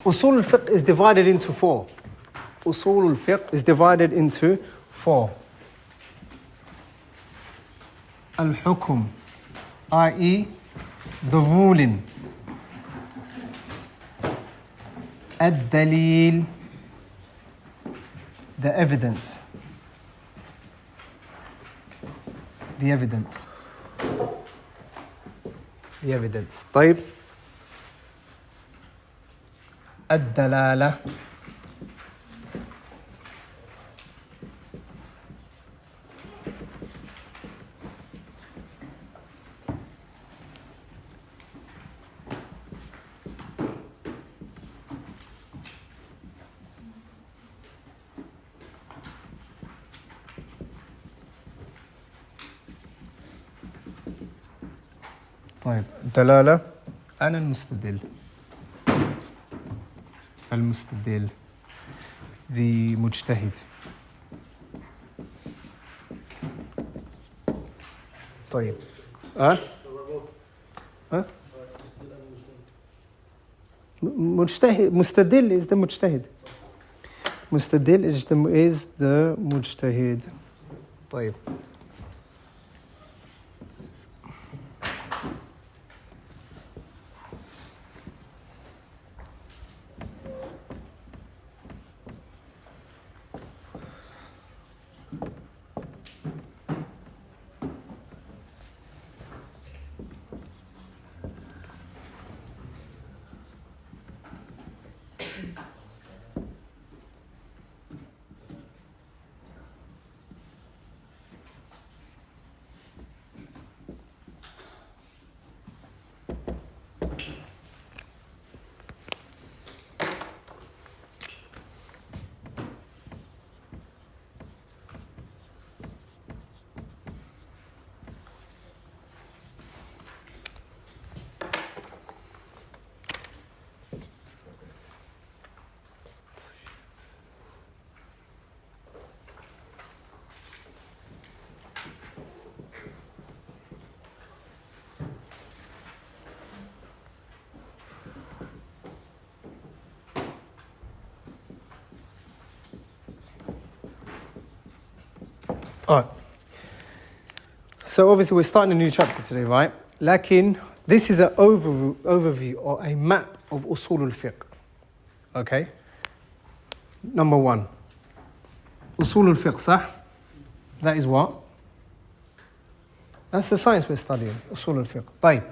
Usul al-Fiqh is divided into four. Usul al-Fiqh is divided into four. Al-Hukum, i.e. the ruling. Ad-Dalil, the evidence. The evidence. The evidence. طيب. الدلالة. طيب الدلالة أنا المستدل. المستدل the مجتهد. طيب مجتهد مستدل is the مجتهد. مستدل is the مجتهد. طيب Alright, so obviously we're starting a new chapter today, right? Lakin, this is an overview or a map of Usul al-Fiqh. Okay? Number one, Usul al-Fiqh, sah? That is what? That's the science we're studying, Usul al-Fiqh. طيب.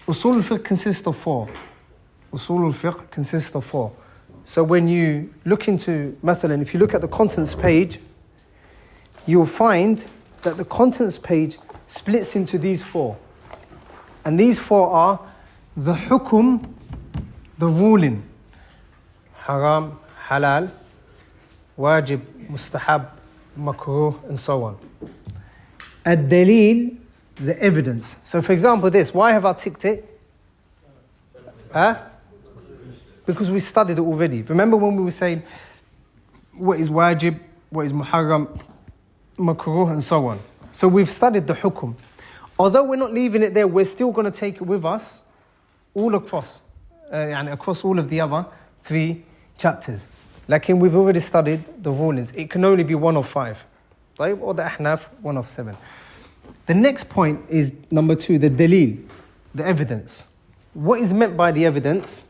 Usul al-Fiqh consists of four. Usul al-Fiqh consists of four. So when you look into, مثلا, if you look at the contents page, you'll find that the contents page splits into these four. And these four are the hukum, the ruling. Haram, halal, wajib, mustahab, makruh, and so on. Ad-dalil, the evidence. So for example this, why have I ticked it? Because we studied it already. Remember when we were saying what is wajib, what is muharram, makruh, and so on. So we've studied the hukum. Although we're not leaving it there, we're still going to take it with us all across, and across all of the other three chapters. Like we've already studied the rulings. It can only be one of five, right? Or the ahnaf, one of seven. The next point is number two, the dalil, the evidence. What is meant by the evidence?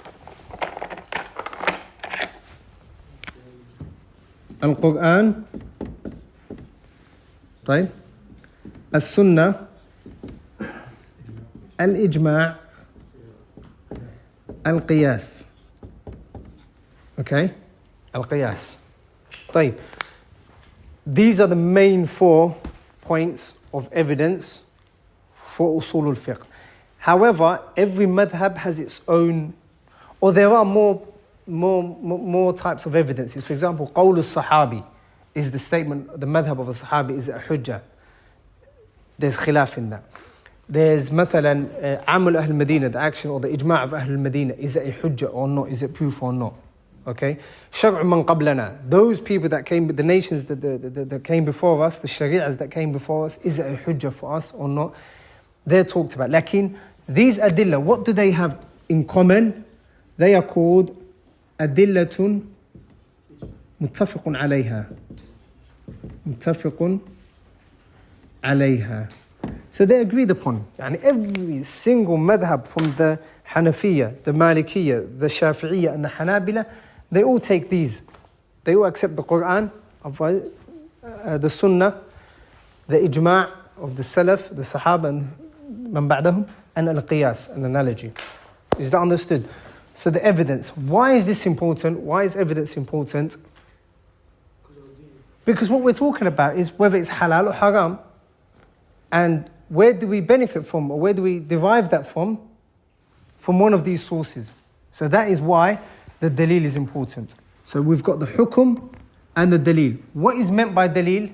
Al-Quran, طيب السنة الإجماع القياس. Okay? القياس. طيب. These are the main 4 points of evidence for Usul al-Fiqh. However, every madhab has its own, or there are more types of evidences. For example, qawl al-sahabi is the statement, the madhab of a sahabi, is a hujjah. There's khilaf in that. There's مثلا amal ahl Medina, the action or the ijma' of ahl Medina, is it a hujjah or not? Is it proof or not? Okay? Shar'u man qablana, those people that came, the nations that came before us, the shari'ahs that came before us, is it a hujjah for us or not? They're talked about. Lakin, these adillah, what do they have in common? They are called أدلة متفق عليها. متفق عليها. So they agreed upon. يعني every single madhab from the Hanafiya, the Malikiya, the Shafi'iyya and the Hanabila, they all take these. They all accept the Quran, the Sunnah, the Ijma' of the Salaf, the Sahaba and Man Ba'dahum, and Al-Qiyas, an analogy. Is that understood? So the evidence. Why is this important? Why is evidence important? Because what we're talking about is whether it's halal or haram. And where do we benefit from, or where do we derive that from? From one of these sources. So that is why the dalil is important. So we've got the hukum and the dalil. What is meant by dalil?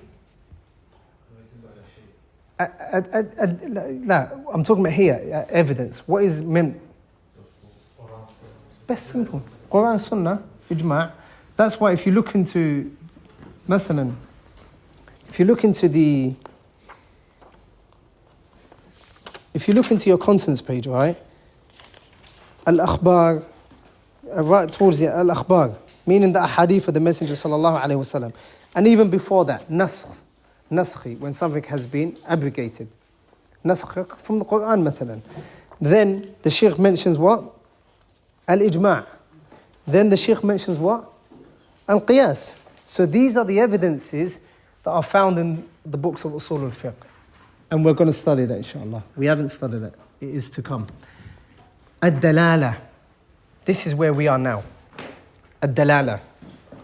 I'm talking about here, evidence. What is meant? Best simple. Quran, Sunnah, Ijma'. That's why if you look into, مثلا, if you look into your contents page, right? Al-Akhbar, right towards the Al-Akhbar, meaning the ahadith of the Messenger sallallahu alaihi wasallam. And even before that, naskhi, when something has been abrogated. Naskh from the Quran, مثلا. Then the Shaykh mentions what? Al-Ijma'. Then the Shaykh mentions what? Al-Qiyas. So these are the evidences that are found in the books of Usul al-Fiqh. And we're going to study that, inshallah. We haven't studied it. It is to come. Ad-dalalah. This is where we are now. Ad-dalalah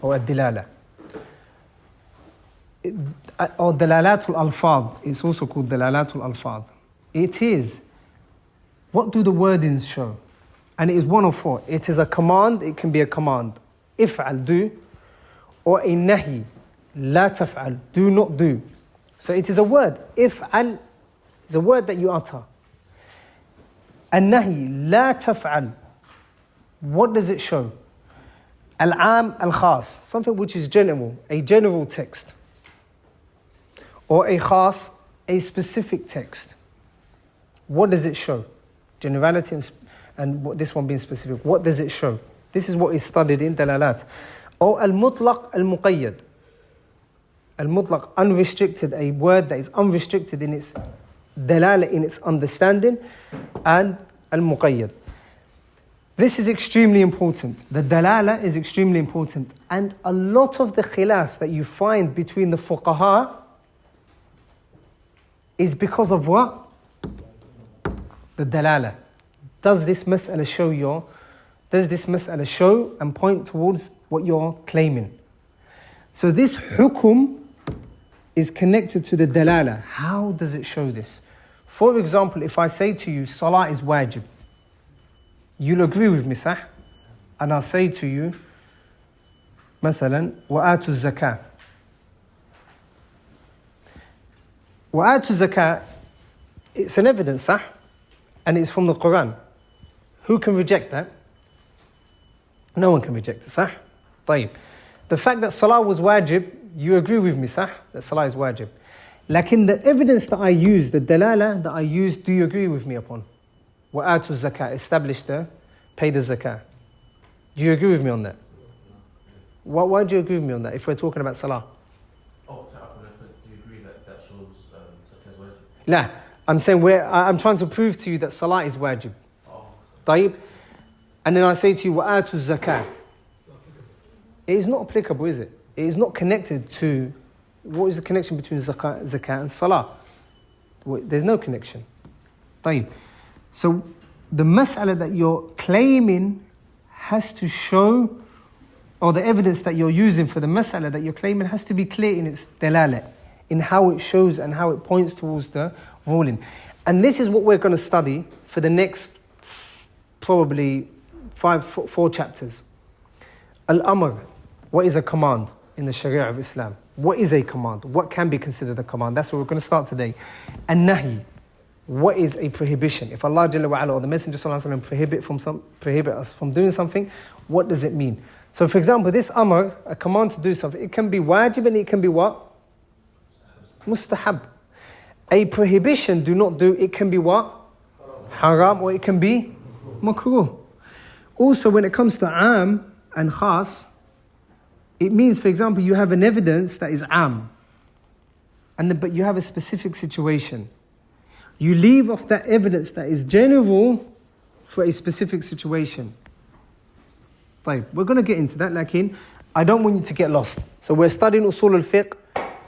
or ad-dilalah. Or dalalatul alfaz. It's also called dalalatul alfaz. It is, what do the wordings show? And it is one of four. It is a command, it can be a command. If'al, do. Or a nahi, la taf'al, do not do. So it is a word. If'al is a word that you utter. An-nahi, la taf'al. What does it show? Al-am, al-khas, something which is general, a general text. Or a khas, a specific text. What does it show? Generality and this one being specific. What does it show? This is what is studied in dalalat. Or al-mutlaq, al-muqayyad. Al-mutlaq, unrestricted, a word that is unrestricted in its dalala, in its understanding, and al-muqayyad. This is extremely important. The dalala is extremely important. And a lot of the khilaf that you find between the fuqaha is because of what? The dalala. Does this mas'ala show and point towards what you're claiming? So this hukum is connected to the dalala. How does it show this? For example, if I say to you, salah is wajib, you'll agree with me, sah? And I'll say to you, مثلا, وآتوا الزكاة. وآتوا الزكاة, it's an evidence, sah? And it's from the Quran. Who can reject that? No one can reject it, sah? طيب. The fact that salah was wajib, you agree with me, sah? That salah is wajib. Lakin the evidence that I use, the dalala that I use, do you agree with me upon? وآتوا الزكاة, establish pay the zakah. Do you agree with me on that? Why do you agree with me on that if we're talking about salah? Do you agree that shows zakah is wajib? La, I'm saying I'm trying to prove to you that salah is wajib. طيب. And then I say to you, وآتوا الزكاة. It is not applicable, is it? It is not connected to, what is the connection between zakah and salah? There's no connection. طيب. So the mas'ala that you're claiming has to show, or the evidence that you're using for the mas'ala that you're claiming has to be clear in its dalalah, in how it shows and how it points towards the ruling. And this is what we're going to study for the next probably 4 chapters. Al-Amr, what is a command in the Sharia of Islam? What is a command? What can be considered a command? That's what we're going to start today. An-Nahi, what is a prohibition? If Allah Jalla wa Ala or the Messenger Sallallahu Alaihi Wasallam prohibit us from doing something, what does it mean? So for example, this Amr, a command to do something, it can be wajib and it can be what? Mustahab. A prohibition, do not do, it can be what? Haram, or it can be makruh. Also when it comes to am and khas, it means, for example, you have an evidence that is am, but you have a specific situation. You leave off that evidence that is general for a specific situation. We're going to get into that, lakin I don't want you to get lost. So we're studying Usul al-Fiqh.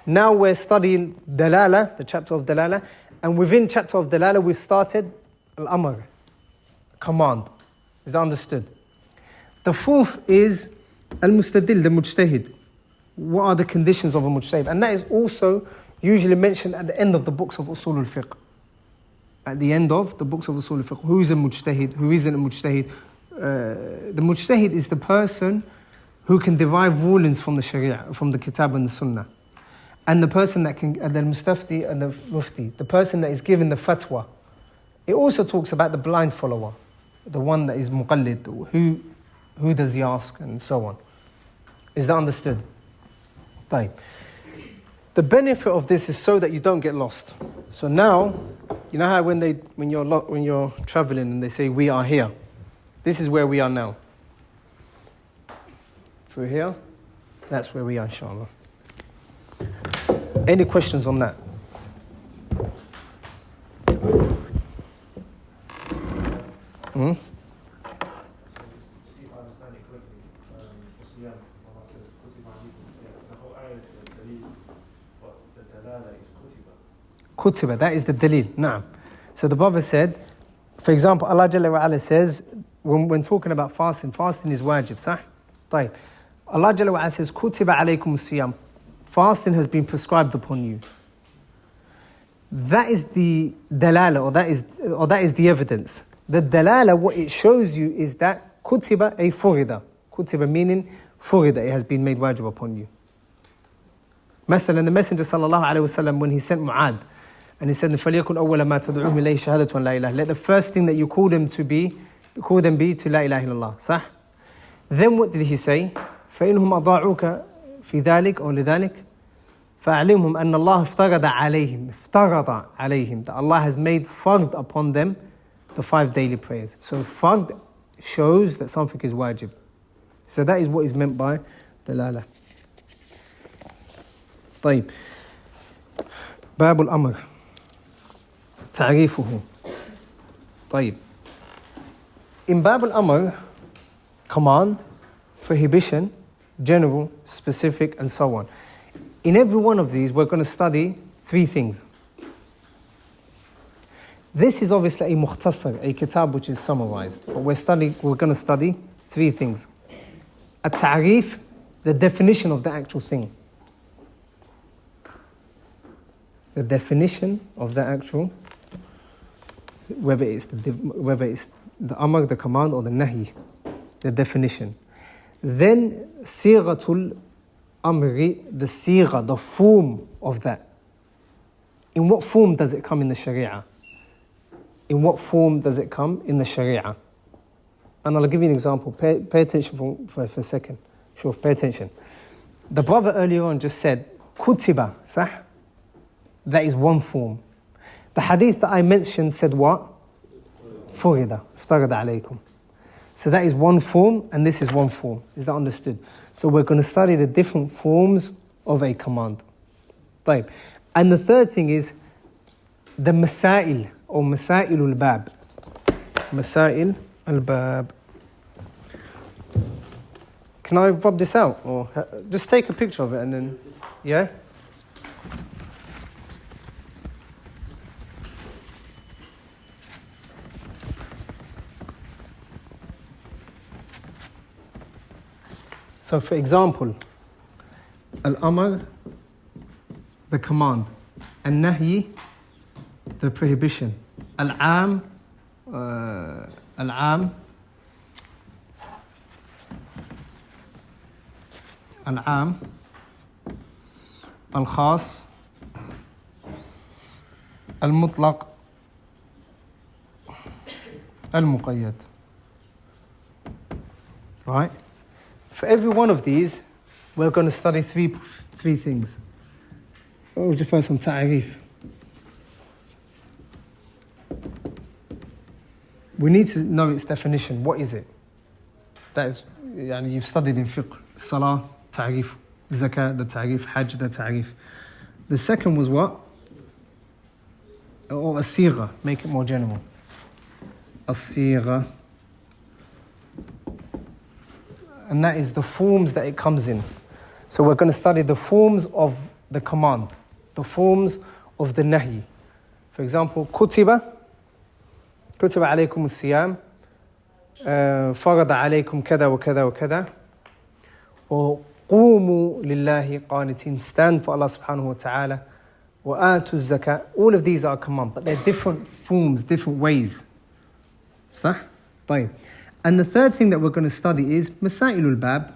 Now we're studying dalalah, the chapter of dalalah. And within chapter of dalalah, we've started al-amr, command. Is that understood? The fourth is al-mustadil, the mujtahid. What are the conditions of a mujtahid? And that is also usually mentioned at the end of the books of Usul al-Fiqh. At the end of the books of Usul al-Fiqh. Who is a mujtahid? Who isn't a mujtahid? The mujtahid is the person who can derive rulings from the sharia, from the kitab and the sunnah. And the person that can, the mustafti and the mufti, the person that is given the fatwa. It also talks about the blind follower, the one that is muqallid, who does he ask, and so on. Is that understood? طيب. The benefit of this is so that you don't get lost. So now, you know how when you're traveling and they say we are here, this is where we are now. Through here, that's where we are, inshallah. Any questions on that? Hmm? Kutiba, that is the dalil. Naam. So the brother said, for example, Allah Jalla wa Ala says, when talking about fasting is wajib, sah? طيب. Allah Jalla wa Ala says, Kutiba alaykum siyam. Fasting has been prescribed upon you. That is the dalalah, or that is the evidence. The dalalah, what it shows you is that kutiba ay furida. Kutiba meaning furida, it has been made wajib upon you. مثلا, the Messenger sallallahu alayhi wasallam, when he sent Mu'ad, and he said, فَلْيَكُنْ أَوَّلَ مَا تَدْعُوهُمْ إِلَيْهِ شَهَادَةٌ لَا إِلَهَ. Let the first thing that you call them be to La ilaha illallah. صح? Then what did he say? فَإِنْهُمْ أَضَاعُوكَ فِي ذَلِكَ أو لذلك فَأَعْلِمْهُمْ أَنَّ اللَّهَ افترض عليهم. That Allah has made fard upon them the 5 daily prayers. So fard shows that something is wajib. So that is what is meant by dalalah. طيب. باب الأمر تعريفه. طيب. In Bab al-Amr, command, prohibition, general, specific, and so on. In every one of these, we're going to study 3 things. This is obviously a mukhtasar, a kitab which is summarized. But we're going to study 3 things. A ta'rif, the definition of the actual thing. The definition of the actual, whether it's the amr, the command, or the nahi, the definition. Then sighatul amri, the sigha, the form of that. In what form does it come in the sharia? In what form does it come in the sharia? And I'll give you an example. Pay attention for a second. Sure, pay attention. The brother earlier on just said, kutiba, sah? That is one form. The hadith that I mentioned said what? Furida, iftarada alaykum. So that is one form, and this is one form. Is that understood? So we're going to study the different forms of a command. طيب. And the third thing is the masail, or masail al-bab. Masail al-bab. Can I rub this out? Or just take a picture of it and then, yeah? So for example, al-amr, the command, al-nahi, the prohibition, al-am, al-am, al-am, al-khas, al-mutlaq, al-muqayyad. Right? For every one of these, we're going to study three things. What was the first one? Ta'arif. We need to know its definition. What is it? That is, يعني you've studied in fiqh. Salah, ta'rif. Zakat, the ta'rif. Hajj, the ta'rif. The second was what? Or as-sigha, make it more general. As-sigha. And that is the forms that it comes in. So we're going to study the forms of the command, the forms of the nahi. For example, kutiba alaykum as-siyam, farada alaykum kada wa kada wa kada, or qumu lillahi qanitin, stand for Allah subhanahu wa ta'ala, wa atu zakat. All of these are command, but they're different forms, different ways. صح؟ طيب. And the third thing that we're going to study is Masailul Bab.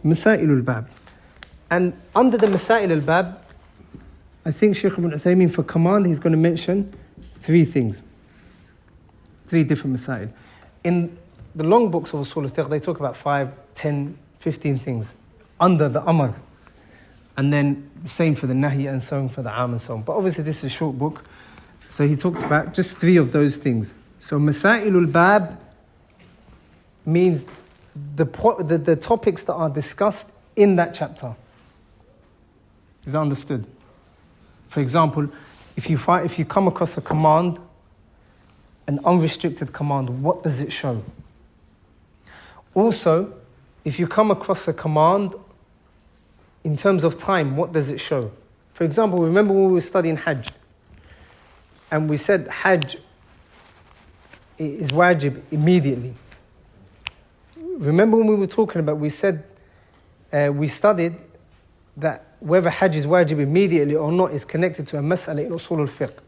Masailul Bab. And under the Masailul Bab, I think Shaykh ibn Uthaymeen for command, he's going to mention 3 things. 3 different Masail. In the long books of Usul al-Fiqh, they talk about 5, 10, 15 things under the Amr. And then the same for the Nahi and so on for the Am and so on. But obviously this is a short book. So he talks about just 3 of those things. So Masailul Bab means the topics that are discussed in that chapter. Is that understood? For example, if you come across a command, an unrestricted command, what does it show? Also, if you come across a command in terms of time, what does it show? For example, remember when we were studying Hajj, and we said Hajj is wajib immediately. Remember when we were talking about, we said, we studied that whether Hajj is wajib immediately or not is connected to a mas'ala in Usul al-Fiqh.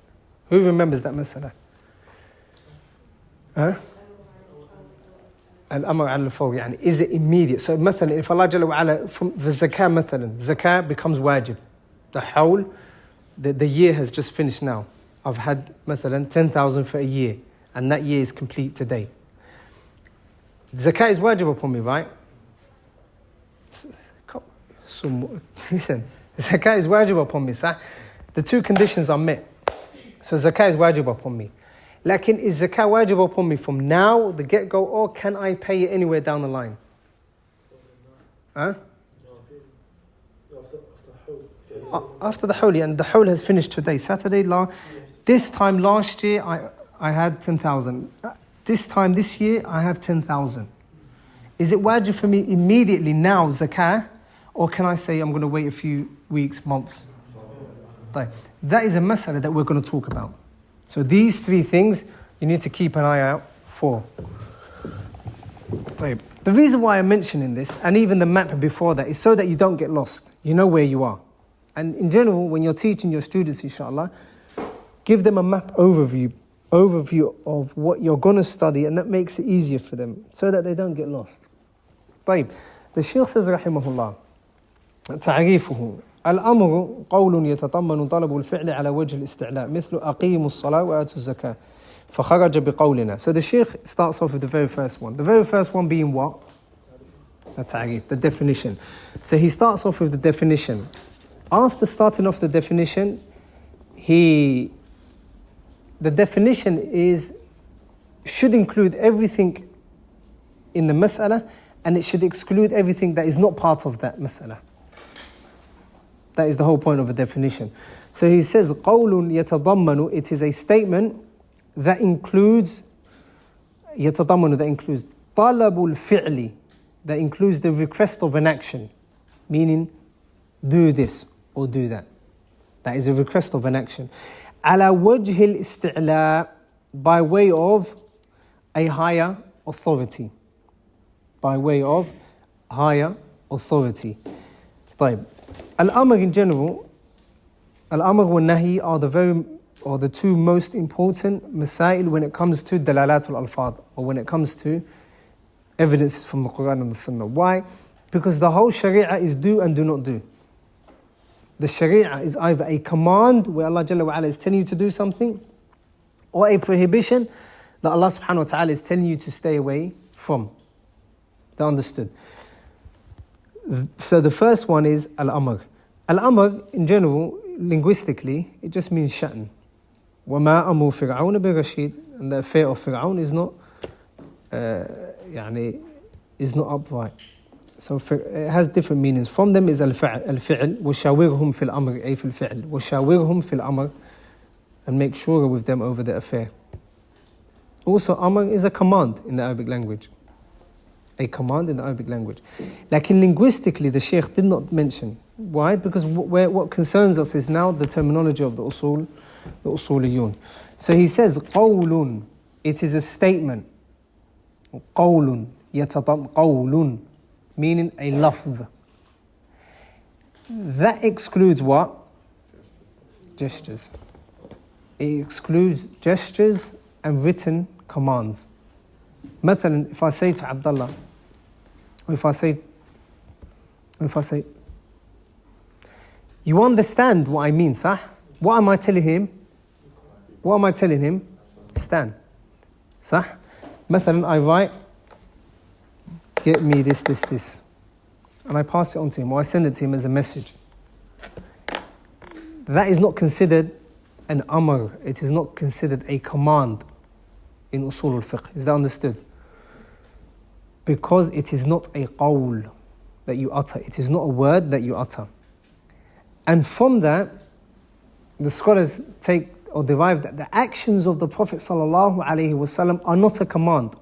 Who remembers that mas'ala? Huh? Al-amr al-fawr, yani, is it immediate? So مثلا, if Allah Jalla wa Ala, from the zakah مثلا, zakah becomes wajib. The hawl, the year has just finished now. I've had مثلا 10,000 for a year, and that year is complete today. Zakah is wajib upon me, right? Listen, zakah is wajib upon me, sir. The 2 conditions are met. So zakah is wajib upon me. Lakin, is zakah wajib upon me from now, the get-go, or can I pay it anywhere down the line? Huh? After the hawl, and the hawl has finished today. Saturday, this time last year, I had 10,000. This time this year, I have 10,000. Is it wajib for me immediately now, zakah, or can I say I'm going to wait a few weeks, months? That is a mas'ala that we're going to talk about. So these 3 things you need to keep an eye out for. The reason why I'm mentioning this, and even the map before that, is so that you don't get lost. You know where you are. And in general, when you're teaching your students, inshallah, give them a map overview of what you're going to study, and that makes it easier for them, so that they don't get lost. The Shaykh says, rahimahullah, تعريفه الأمر قول يتضمن طلب الفعل على وجه الاستعلاء مثل أقيموا الصلاة وآتوا الزكاة فخرج بقولنا. So the Shaykh starts off with the very first one. The very first one being what? The ta'rif, the definition. So he starts off with the definition. After starting off the definition, the definition should include everything in the mas'ala, and it should exclude everything that is not part of that mas'ala. That is the whole point of a definition. So he says, قَوْلٌ يَتَضَمَّنُ, it is a statement that includes, يَتَضَمَّنُ, that includes طَلَبُ الْفِعْلِ, that includes the request of an action, meaning do this or do that. That is a request of an action. عَلَى وَجْهِ الْإِسْتِعْلَاءِ, by way of a higher authority. By way of higher authority. طيب. Al-Amr in general, Al-Amr wa Nahi are the 2 most important masail when it comes to dalalatul alfad, or when it comes to evidences from the Quran and the Sunnah. Why? Because the whole Sharia is do and do not do. The Sharia is either a command where Allah Jalla wa Ala is telling you to do something, or a prohibition that Allah subhanahu wa ta'ala is telling you to stay away from. They understood. So the first one is Al-Amr. Al-Amr, in general, linguistically, it just means sha'n. وَمَا أَمْرُ فِرْعَوْنَ بِرَشِيدٍ. And the affair of Fir'aun is not is not upright. So it has different meanings. From them is al-fi'l, وَشَاوِرْهُمْ فِي الْأَمْرِ, أي في الفعل, وَشَاوِرْهُمْ فِي الْأَمْرِ, and make sure with them over the affair. Also, amr is a command in the Arabic language. A command in the Arabic language. Like in linguistically, the Shaykh did not mention. Why? Because what concerns us is now the terminology of the usul, the usuliyun. So he says, قَوْلٌ, it is a statement. قَوْلٌ, قَوْلٌ, meaning a lafz. That excludes what? Gestures. It excludes gestures and written commands. مثلا, if I say to Abdillah, or if I say, you understand what I mean, sah? What am I telling him? What am I telling him? Stand. Sah? مثلا, I write, get me this. And I pass it on to him, or I send it to him as a message. That is not considered an amr. It is not considered a command in usul al-fiqh. Is that understood? Because it is not a qawl that you utter. It is not a word that you utter. And from that, the scholars take or derive that the actions of the Prophet ﷺ are not a command,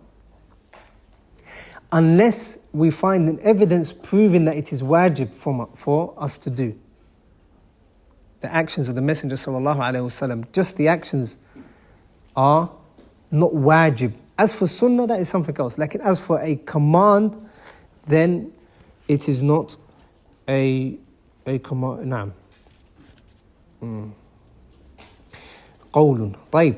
unless we find an evidence proving that it is wajib for us to do. The actions of the Messenger ﷺ, just the actions are not wajib. As for sunnah, that is something else. Like as for a command, then it is not a command. نعم. قول. طيب.